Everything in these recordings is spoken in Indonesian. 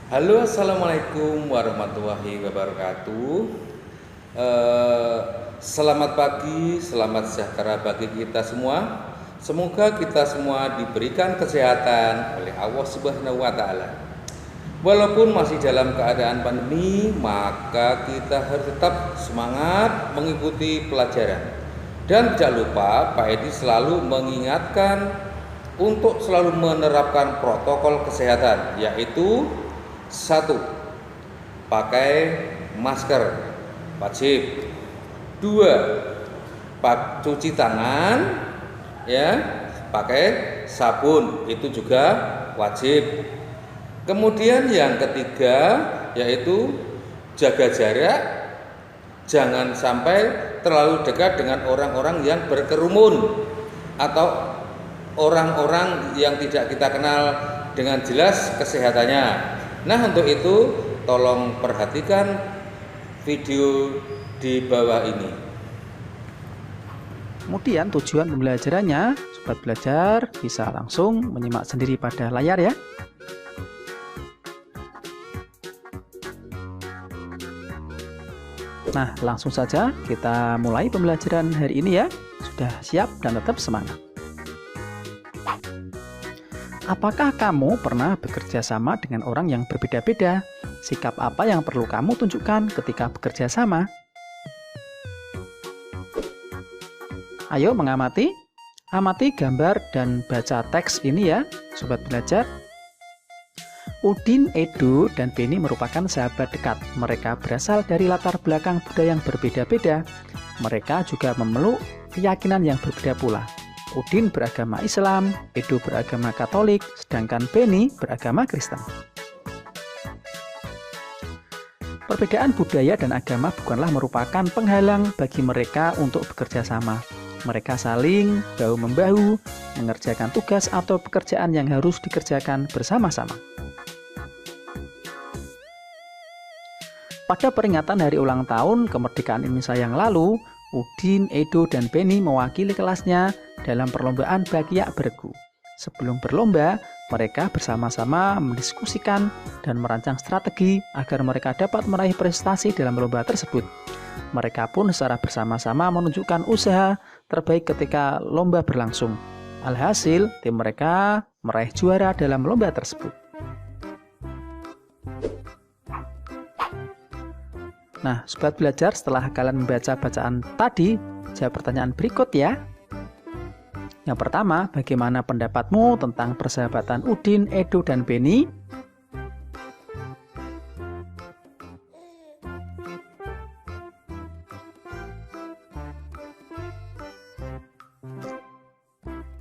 Halo, assalamualaikum warahmatullahi wabarakatuh. Eh, Selamat pagi, selamat sejahtera bagi kita semua. Semoga kita semua diberikan kesehatan oleh Allah Subhanahu wa Ta'ala. Walaupun masih dalam keadaan pandemi, maka kita harus tetap semangat mengikuti pelajaran. Dan tidak lupa, Pak Edi selalu mengingatkan untuk selalu menerapkan protokol kesehatan, yaitu satu, pakai masker wajib. Dua, cuci tangan ya, pakai sabun itu juga wajib. Kemudian yang ketiga yaitu jaga jarak, jangan sampai terlalu dekat dengan orang-orang yang berkerumun atau orang-orang yang tidak kita kenal dengan jelas kesehatannya. Nah, untuk itu tolong perhatikan video di bawah ini. Kemudian tujuan pembelajarannya, sobat belajar bisa langsung menyimak sendiri pada layar ya. Nah, langsung saja kita mulai pembelajaran hari ini ya. Sudah siap dan tetap semangat. Apakah kamu pernah bekerja sama dengan orang yang berbeda-beda? Sikap apa yang perlu kamu tunjukkan ketika bekerja sama? Ayo mengamati. Amati gambar dan baca teks ini ya, sobat belajar. Udin, Edo, dan Beni merupakan sahabat dekat. Mereka berasal dari latar belakang budaya yang berbeda-beda. Mereka juga memeluk keyakinan yang berbeda pula. Udin beragama Islam, Edo beragama Katolik, sedangkan Beni beragama Kristen. Perbedaan budaya dan agama bukanlah merupakan penghalang bagi mereka untuk bekerja sama. Mereka saling bahu-membahu mengerjakan tugas atau pekerjaan yang harus dikerjakan bersama-sama. Pada peringatan hari ulang tahun kemerdekaan Indonesia yang lalu, Udin, Edo, dan Beni mewakili kelasnya dalam perlombaan Bakiak Bergu. Sebelum berlomba, mereka bersama-sama mendiskusikan dan merancang strategi agar mereka dapat meraih prestasi dalam lomba tersebut. Mereka pun secara bersama-sama menunjukkan usaha terbaik ketika lomba berlangsung. Alhasil, tim mereka meraih juara dalam lomba tersebut. Nah, sobat belajar, setelah kalian membaca bacaan tadi, jawab pertanyaan berikut ya. Yang pertama, bagaimana pendapatmu tentang persahabatan Udin, Edo, dan Beni?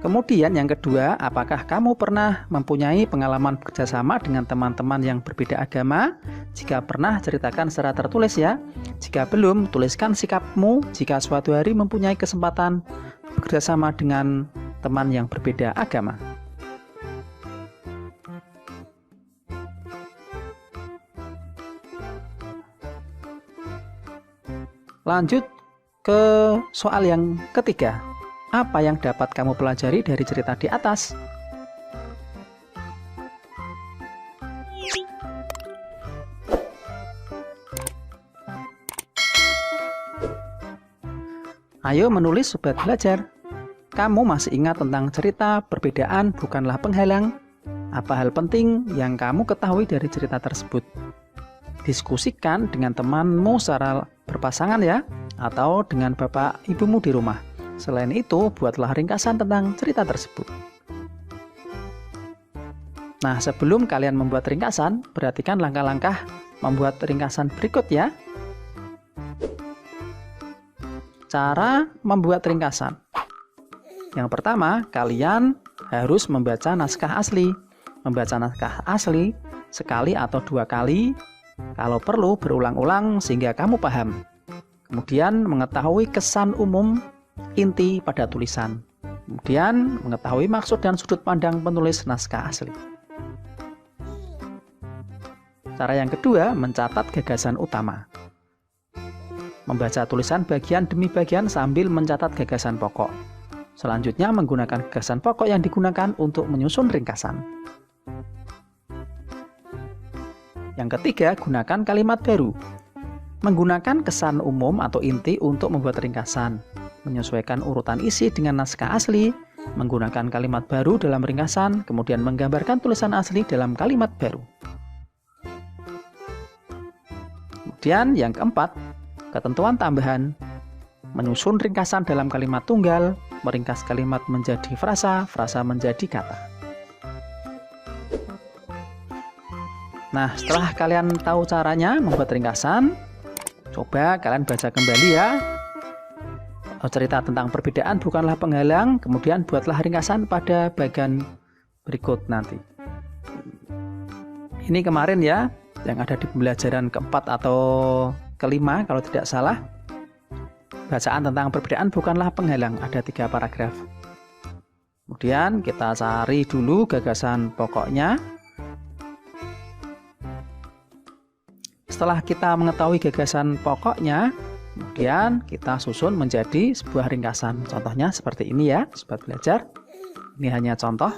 Kemudian yang kedua, apakah kamu pernah mempunyai pengalaman bekerjasama dengan teman-teman yang berbeda agama? Jika pernah, ceritakan secara tertulis ya. Jika belum, tuliskan sikapmu jika suatu hari mempunyai kesempatan bekerjasama dengan teman yang berbeda agama. Lanjut ke soal yang ketiga. Apa yang dapat kamu pelajari dari cerita di atas? Ayo menulis sobat belajar. Kamu masih ingat tentang cerita perbedaan bukanlah penghalang? Apa hal penting yang kamu ketahui dari cerita tersebut? Diskusikan dengan temanmu secara berpasangan ya, atau dengan bapak ibumu di rumah. Selain itu, buatlah ringkasan tentang cerita tersebut. Nah, sebelum kalian membuat ringkasan, perhatikan langkah-langkah membuat ringkasan berikut ya. Cara membuat ringkasan. Yang pertama, kalian harus membaca naskah asli. Membaca naskah asli sekali atau dua kali, kalau perlu berulang-ulang sehingga kamu paham. Kemudian mengetahui kesan umum inti pada tulisan. Kemudian mengetahui maksud dan sudut pandang penulis naskah asli. Cara yang kedua, mencatat gagasan utama. Membaca tulisan bagian demi bagian sambil mencatat gagasan pokok. Selanjutnya menggunakan gagasan pokok yang digunakan untuk menyusun ringkasan. Yang ketiga, gunakan kalimat baru. Menggunakan kesan umum atau inti untuk membuat ringkasan. Menyesuaikan urutan isi dengan naskah asli, menggunakan kalimat baru dalam ringkasan, kemudian menggambarkan tulisan asli dalam kalimat baru. Kemudian yang keempat, ketentuan tambahan. Menyusun ringkasan dalam kalimat tunggal, meringkas kalimat menjadi frasa, frasa menjadi kata. Nah, setelah kalian tahu caranya membuat ringkasan, coba kalian baca kembali ya. Cerita tentang perbedaan bukanlah penghalang, kemudian buatlah ringkasan pada bagian berikut nanti. Ini kemarin ya, yang ada di pembelajaran keempat atau kelima kalau tidak salah. Bacaan tentang perbedaan bukanlah penghalang, ada 3 paragraf. Kemudian kita cari dulu gagasan pokoknya. Setelah kita mengetahui gagasan pokoknya, kemudian kita susun menjadi sebuah ringkasan. Contohnya seperti ini ya, sobat belajar. Ini hanya contoh.